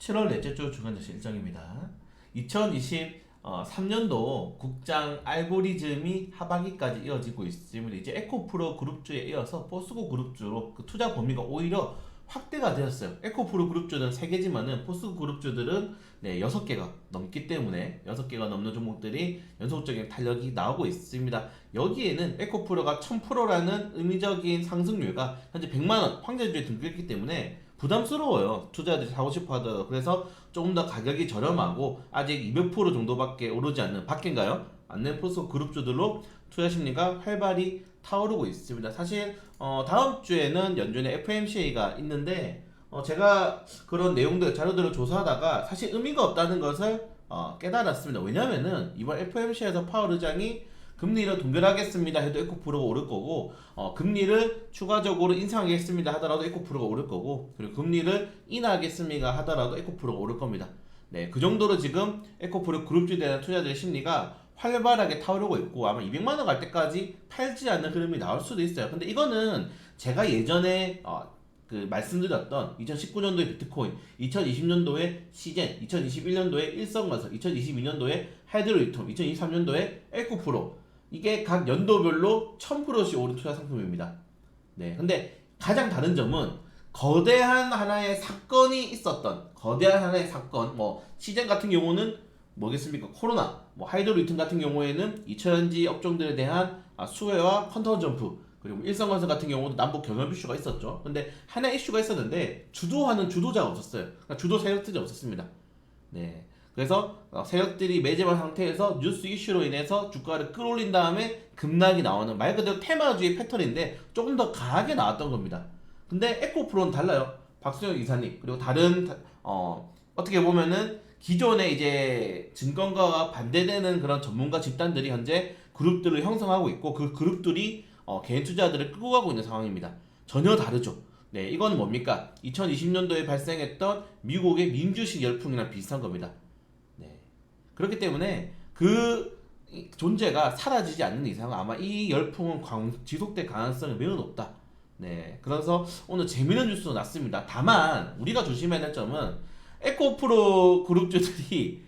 7월 넷째 주 주간조시 일정입니다. 2023년도 국장 알고리즘이 하반기까지 이어지고 있습니다. 이제 에코프로 그룹주에 이어서 포스코 그룹주로 그 투자 범위가 오히려 확대가 되었어요. 에코프로 그룹주는 3개지만은 포스코 그룹주들은 6개가 넘기 때문에 6개가 넘는 종목들이 연속적인 탄력이 나오고 있습니다. 여기에는 에코프로가 1000%라는 의미적인 상승률과 현재 100만원 황제주에 등록했기 때문에 부담스러워요. 투자자들이 사고 싶어 하더라도. 그래서 조금 더 가격이 저렴하고 아직 200% 정도밖에 오르지 않는 밖인가요? 않는 포스코 그룹주들로 투자 심리가 활발히 타오르고 있습니다. 사실 다음 주에는 연준의 FMCA가 있는데 제가 그런 내용들 자료들을 조사하다가 사실 의미가 없다는 것을 깨달았습니다. 왜냐면은 이번 FMCA에서 파월 의장이 금리를 동결하겠습니다 해도 에코프로가 오를 거고 금리를 추가적으로 인상하겠습니다 하더라도 에코프로가 오를 거고 그리고 금리를 인하하겠습니다 하더라도 에코프로가 오를 겁니다. 네, 그 정도로 지금 에코프로 그룹주에 대한 투자자들의 심리가 활발하게 타오르고 있고 아마 200만 원 갈 때까지 팔지 않는 흐름이 나올 수도 있어요. 근데 이거는 제가 예전에 그 말씀드렸던 2019년도에 비트코인, 2020년도에 시젠, 2021년도에 일성건설, 2022년도에 하이드로리튬, 2023년도에 에코프로 이게 각 연도별로 1000%씩 오른 투자 상품입니다. 네, 근데 가장 다른 점은 거대한 하나의 사건이 있었던 거대한 하나의 사건, 뭐 시젠 같은 경우는 뭐겠습니까? 코로나, 뭐 하이드로리튬 같은 경우에는 2차전지 업종들에 대한 수혜와 컨터 점프, 그리고 일성건설 같은 경우도 남북 경협 이슈가 있었죠. 근데 하나의 이슈가 있었는데 주도하는 주도자가 없었어요. 그러니까 주도 세력들이 없었습니다. 네. 그래서 세력들이 매집한 상태에서 뉴스 이슈로 인해서 주가를 끌어올린 다음에 급락이 나오는 말 그대로 테마주의 패턴인데 조금 더 강하게 나왔던 겁니다. 근데 에코프로는 달라요. 박수영 이사님 그리고 다른 어떻게 보면은 기존의 이제 증권가와 반대되는 그런 전문가 집단들이 현재 그룹들을 형성하고 있고 그 그룹들이 개인 투자들을 끌고 가고 있는 상황입니다. 전혀 다르죠. 네, 이건 뭡니까? 2020년도에 발생했던 미국의 민주식 열풍이랑 비슷한 겁니다. 네. 그렇기 때문에 그 존재가 사라지지 않는 이상 아마 이 열풍은 지속될 가능성이 매우 높다. 네. 그래서 오늘 재미있는 뉴스도 났습니다. 다만 우리가 조심해야 될 점은 에코프로 그룹주들이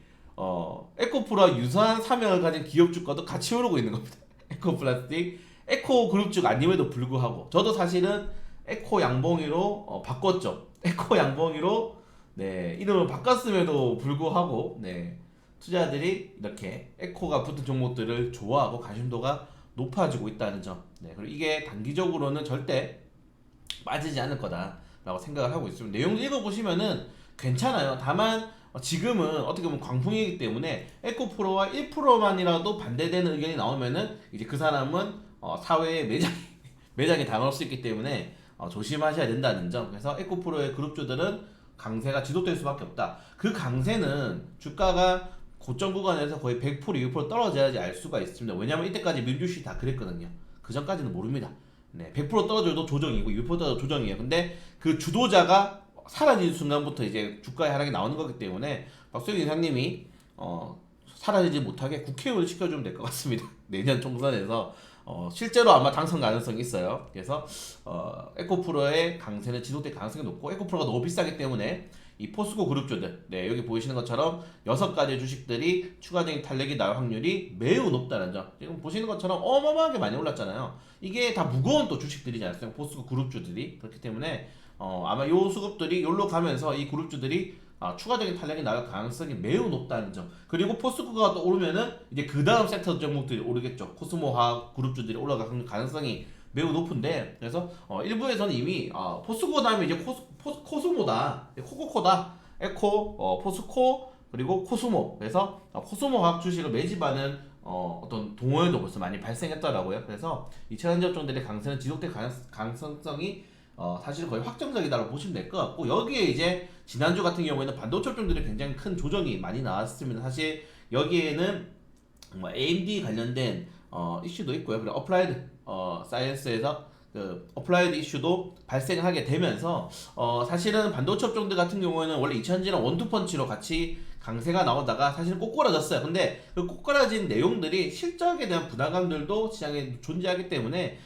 에코프로와 유사한 사명을 가진 기업 주가도 같이 오르고 있는 겁니다. 에코플라스틱, 에코 그룹주가 아님에도 불구하고 저도 사실은 에코 양봉이로 바꿨죠. 에코 양봉이로 네, 이름을 바꿨음에도 불구하고 네, 투자자들이 이렇게 에코가 붙은 종목들을 좋아하고 관심도가 높아지고 있다는 점. 네, 그리고 이게 단기적으로는 절대 빠지지 않을 거다라고 생각을 하고 있습니다. 내용 읽어보시면은 괜찮아요. 다만 지금은 어떻게 보면 광풍이기 때문에 에코프로와 1%만이라도 반대되는 의견이 나오면은 이제 그 사람은 사회에 매장이 다가올 수 있기 때문에 조심하셔야 된다는 점. 그래서 에코프로의 그룹주들은 강세가 지속될 수밖에 없다. 그 강세는 주가가 고점 구간에서 거의 100% 200% 떨어져야지 알 수가 있습니다. 왜냐면 이때까지 민주시 다 그랬거든요. 그 전까지는 모릅니다. 네, 100% 떨어져도 조정이고 200% 떨어져도 조정이에요. 근데 그 주도자가 사라진 순간부터 이제 주가의 하락이 나오는 거기 때문에 박수영 이사님이 사라지지 못하게 국회의원을 시켜주면 될 것 같습니다. 내년 총선에서 실제로 아마 당선 가능성이 있어요. 그래서 에코프로의 강세는 지속될 가능성이 높고 에코프로가 너무 비싸기 때문에 이 포스코 그룹주들 네, 여기 보이시는 것처럼 6가지 주식들이 추가적인 탄력이 나올 확률이 매우 높다는 점. 지금 보시는 것처럼 어마어마하게 많이 올랐잖아요. 이게 다 무거운 또 주식들이지 않습니까? 포스코 그룹주들이. 그렇기 때문에 아마 요 수급들이 요로 가면서 이 그룹주들이 추가적인 탄력이 나올 가능성이 매우 높다는 점. 그리고 포스코가 또 오르면은 이제 그 다음 섹터 종목들이 오르겠죠. 코스모화학 그룹주들이 올라갈 가능성이 매우 높은데 그래서 일부에서는 이미 포스코 다음에 이제 코스모다, 코코코다, 에코, 포스코 그리고 코스모. 그래서 코스모화학 주식을 매집하는 어떤 동호회도 벌써 많이 발생했더라고요. 그래서 이 차전지 업종들의 강세는 지속될 가능성이 사실 거의 확정적이다라고 보시면 될 것 같고 여기에 이제 지난주 같은 경우에는 반도체 업종들이 굉장히 큰 조정이 많이 나왔습니다. 사실 여기에는 뭐 AMD 관련된 이슈도 있고요. 그리고 어플라이드 사이언스에서 그 어플라이드 이슈도 발생하게 되면서 사실은 반도체 업종들 같은 경우에는 원래 2000지랑 원투펀치로 같이 강세가 나오다가 사실은 꼬꾸라졌어요. 근데 그 꼬꾸라진 내용들이 실적에 대한 부담감들도 시장에 존재하기 때문에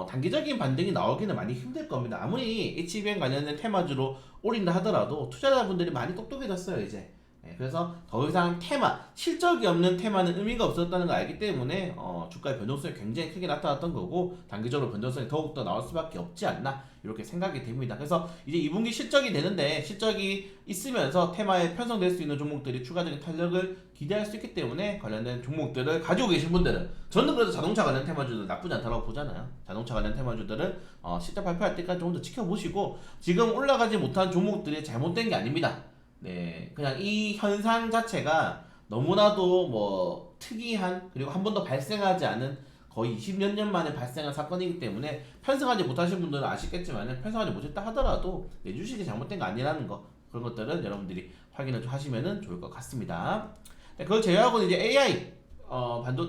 단기적인 반등이 나오기는 많이 힘들 겁니다. 아무리 HBM 관련된 테마주로 올린다 하더라도 투자자분들이 많이 똑똑해졌어요 이제. 그래서 더 이상 테마, 실적이 없는 테마는 의미가 없었다는 걸 알기 때문에 주가의 변동성이 굉장히 크게 나타났던 거고 단기적으로 변동성이 더욱더 나올 수밖에 없지 않나 이렇게 생각이 됩니다. 그래서 이제 2분기 실적이 되는데 실적이 있으면서 테마에 편성될 수 있는 종목들이 추가적인 탄력을 기대할 수 있기 때문에 관련된 종목들을 가지고 계신 분들은 저는 그래도 자동차 관련 테마주들 나쁘지 않다고 보잖아요. 자동차 관련 테마주들은 실적 발표할 때까지 좀 더 지켜보시고 지금 올라가지 못한 종목들이 잘못된 게 아닙니다. 네, 그냥 이 현상 자체가 너무나도 뭐 특이한 그리고 한 번도 발생하지 않은 거의 20몇 년 만에 발생한 사건이기 때문에 편성하지 못하신 분들은 아시겠지만 편성하지 못했다 하더라도 내 주식이 잘못된 거 아니라는 거 그런 것들은 여러분들이 확인을 좀 하시면 좋을 것 같습니다. 네, 그걸 제외하고는 이제 AI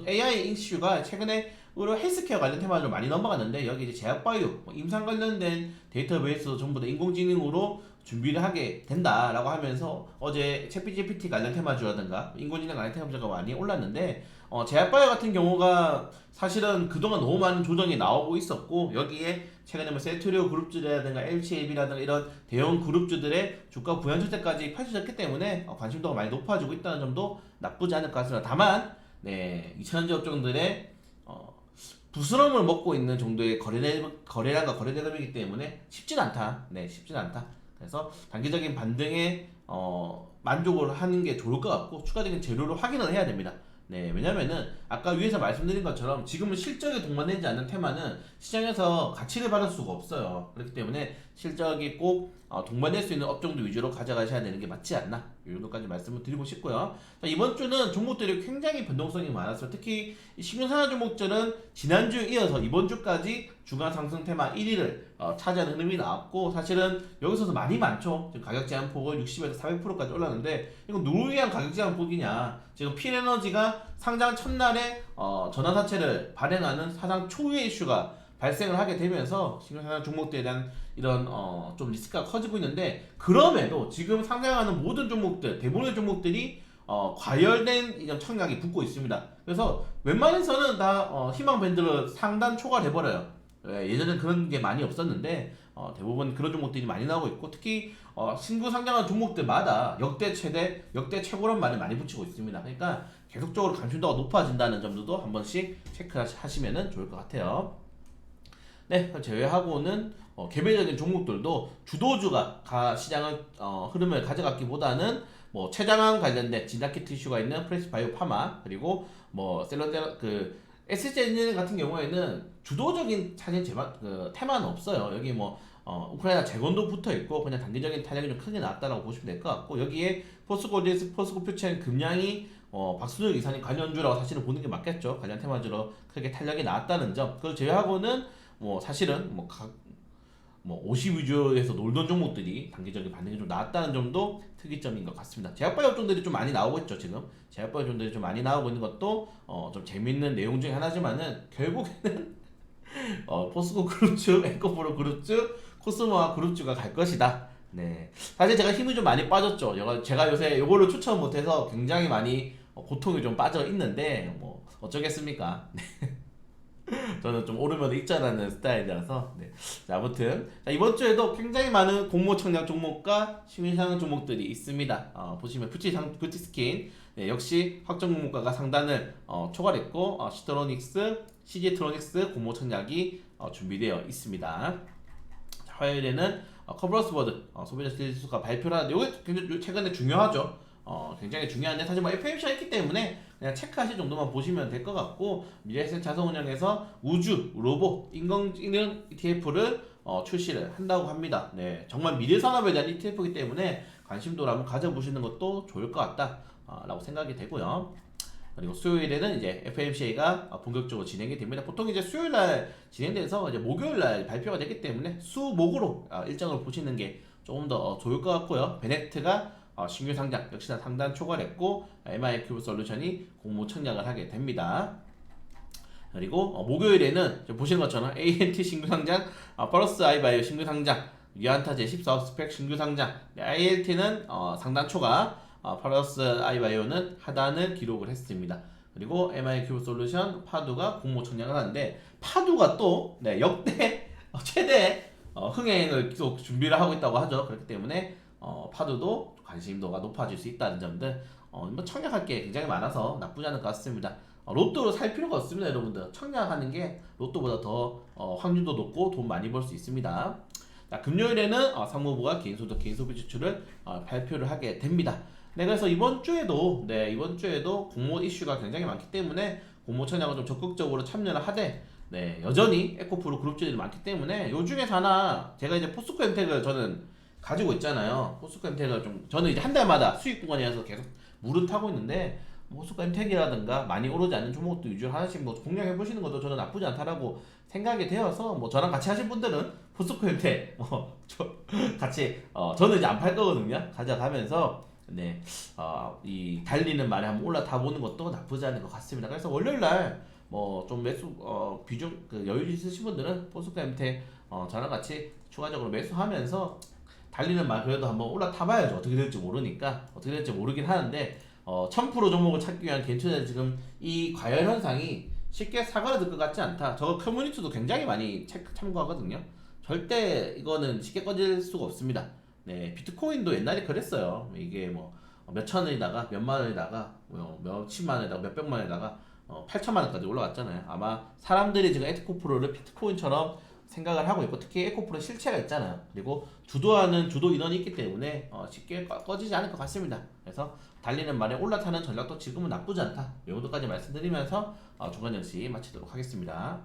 AI 이슈가 최근에 으로 헬스케어 관련 테마로 많이 넘어갔는데 여기 이제 제약바이오, 임상 관련된 데이터베이스 전부 다 인공지능으로 준비를 하게 된다라고 하면서 어제 챗GPT 관련 테마주라든가 인공지능 관련 테마주가 많이 올랐는데 제약바이오 같은 경우가 사실은 그동안 너무 많은 조정이 나오고 있었고 여기에 최근에 뭐 셀트리오 그룹주라든가 LCLB라든가 이런 대형 그룹주들의 주가 부양 절대까지 펼쳐졌기 때문에 관심도가 많이 높아지고 있다는 점도 나쁘지 않을 것 같습니다. 다만 네, 2차전지 업종들의 부스럼을 먹고 있는 정도의 거래량과 거래 대금이기 때문에 쉽진 않다. 네, 쉽진 않다. 그래서 단기적인 반등에 만족을 하는 게 좋을 것 같고 추가적인 재료를 확인을 해야 됩니다. 네, 왜냐면은 아까 위에서 말씀드린 것처럼 지금은 실적이 동반되지 않는 테마는 시장에서 가치를 받을 수가 없어요. 그렇기 때문에 실적이 꼭 동반될 수 있는 업종들 위주로 가져가셔야 되는 게 맞지 않나 이 정도까지 말씀을 드리고 싶고요. 자, 이번 주는 종목들이 굉장히 변동성이 많았어요. 특히 신흥산업 종목들은 지난주에 이어서 이번 주까지 주간 상승 테마 1위를 차지하는 흐름이 나왔고 사실은 여기서도 많이 많죠. 지금 가격 제한폭을 60에서 400%까지 올랐는데 이건 누구 위한 가격 제한폭이냐. 지금 필에너지가 상장 첫날에 전환사채를 발행하는 사상 초유의 이슈가 발생을 하게 되면서 신흥산업 종목들에 대한 이런 좀 리스크가 커지고 있는데 그럼에도 지금 상장하는 모든 종목들 대부분의 종목들이 과열된 이런 청약이 붙고 있습니다. 그래서 웬만해서는 다 희망 밴드를 상단 초과돼버려요. 예전엔 그런 게 많이 없었는데 대부분 그런 종목들이 많이 나오고 있고 특히 신규 상장한 종목들마다 역대 최대, 역대 최고란 말을 많이 붙이고 있습니다. 그러니까 계속적으로 관심도가 높아진다는 점도 한 번씩 체크하시면 좋을 것 같아요. 네, 제외하고는 개별적인 종목들도 주도주가 시장을 흐름을 가져갔기보다는 뭐 췌장암 관련된 진단키트 이슈가 있는 프레스바이오 파마 그리고 뭐 셀러그 SJ 같은 경우에는 주도적인 사실 테마는 없어요. 여기 뭐 우크라이나 재건도 붙어 있고 그냥 단기적인 탄력이 좀 크게 나왔다라고 보시면 될 것 같고 여기에 포스코디에스 포스코 퓨처엔 금량이 박순혁 이사님 관련주라고 사실은 보는 게 맞겠죠. 관련 테마주로 크게 탄력이 나왔다는 점. 그걸 제외하고는 뭐 사실은 뭐 50 위주에서 놀던 종목들이 단기적인 반등이 좀 나왔다는 점도 특이점인 것 같습니다. 제약바이오 업종들이 좀 많이 나오고 있죠 지금. 제약바이오 업종들이 좀 많이 나오고 있는 것도 좀 재밌는 내용 중에 하나지만은 결국에는 포스코 그룹주, 에코프로 그룹주, 코스모아 그룹주가 갈 것이다. 네. 사실 제가 힘이 좀 많이 빠졌죠. 제가 요새 이걸로 추천 못해서 굉장히 많이 고통이 좀 빠져 있는데 뭐 어쩌겠습니까? 저는 좀 오르면 익자라는 스타일이라서 네. 자, 아무튼 자, 이번 주에도 굉장히 많은 공모 청약 종목과 신흥상 종목들이 있습니다. 보시면 뷰티스킨 네, 역시 확정 공모가가 상단을 초과했고 시트로닉스, CG트로닉스 공모 청약이 준비되어 있습니다. 자, 화요일에는 커브러스버드 소비자 지수가 발표를 하는데 이게 굉장히 최근에 중요하죠. 굉장히 중요한데 사실 뭐 FMC가 있기 때문에 그냥 체크하실 정도만 보시면 될 것 같고 미래에셋 자산운용에서 우주, 로봇, 인공지능 ETF를 출시를 한다고 합니다. 네, 정말 미래산업에 대한 ETF이기 때문에 관심도를 한번 가져보시는 것도 좋을 것 같다 라고 생각이 되고요. 그리고 수요일에는 이제 FMCA가 본격적으로 진행이 됩니다. 보통 이제 수요일날 진행돼서 이제 목요일날 발표가 되기 때문에 수목으로 일정을 보시는 게 조금 더 좋을 것 같고요. 베넥트가 신규 상장 역시나 상단 초과했고 MIQ 솔루션이 공모 청약을 하게 됩니다. 그리고 목요일에는 보시는 것처럼 ANT 신규 상장, 퍼러스 아이바이오 신규 상장, 유한타 제14호 스펙 신규 상장, ILT는 상단 초과, 퍼러스 아이바이오는 하단을 기록을 했습니다. 그리고 MIQ 솔루션, 파두가 공모 청약을 하는데 파두가 또 네, 역대 최대 흥행을 계속 준비를 하고 있다고 하죠. 그렇기 때문에 파두도 관심도가 높아질 수 있다는 점들 뭐 청약할 게 굉장히 많아서 나쁘지 않을 것 같습니다. 로또로 살 필요가 없습니다, 여러분들. 청약하는 게 로또보다 더 확률도 높고 돈 많이 벌 수 있습니다. 자, 금요일에는 상무부가 개인소득, 개인소비 지출을 발표를 하게 됩니다. 네, 그래서 이번 주에도 공모 이슈가 굉장히 많기 때문에 공모 청약을 좀 적극적으로 참여를 하되, 네, 여전히 에코프로 그룹주들이 많기 때문에 요 중에서 하나 제가 이제 포스코 엠텍을 저는 가지고 있잖아요. 포스코 엠텍을 좀 저는 이제 한 달마다 수익 구간이어서 계속 물은 타고 있는데 포스코 엠텍이라든가 많이 오르지 않는 종목도 위주로 하나씩 뭐 공략해 보시는 것도 저는 나쁘지 않다라고 생각이 되어서 뭐 저랑 같이 하실 분들은 포스코 엠텍 같이 저는 이제 안 팔 거거든요. 가져가면서 네, 이 달리는 말에 한번 올라타 보는 것도 나쁘지 않은 것 같습니다. 그래서 월요일 날 뭐 좀 매수 비중 그 여유 있으신 분들은 포스코 엠텍 저랑 같이 추가적으로 매수하면서 달리는 말 그래도 한번 올라타 봐야죠. 어떻게 될지 모르니까 어떻게 될지 모르긴 하는데 1000% 종목을 찾기 위한 괜찮은 지금 이 과열 현상이 쉽게 사그라들 것 같지 않다. 저 커뮤니티도 굉장히 많이 참고하거든요. 절대 이거는 쉽게 꺼질 수가 없습니다. 네, 비트코인도 옛날에 그랬어요. 이게 뭐 몇천 원이다가 몇만 원이다가 몇십만 원이다가 몇백만 원이다가 8천만 원까지 올라갔잖아요. 아마 사람들이 지금 에코프로를 비트코인처럼 생각을 하고 있고 특히 에코프로 실체가 있잖아요. 그리고 주도하는 주도 인원이 있기 때문에 쉽게 꺼지지 않을 것 같습니다. 그래서 달리는 말에 올라타는 전략도 지금은 나쁘지 않다. 이 정도까지 말씀드리면서 중간 정시 마치도록 하겠습니다.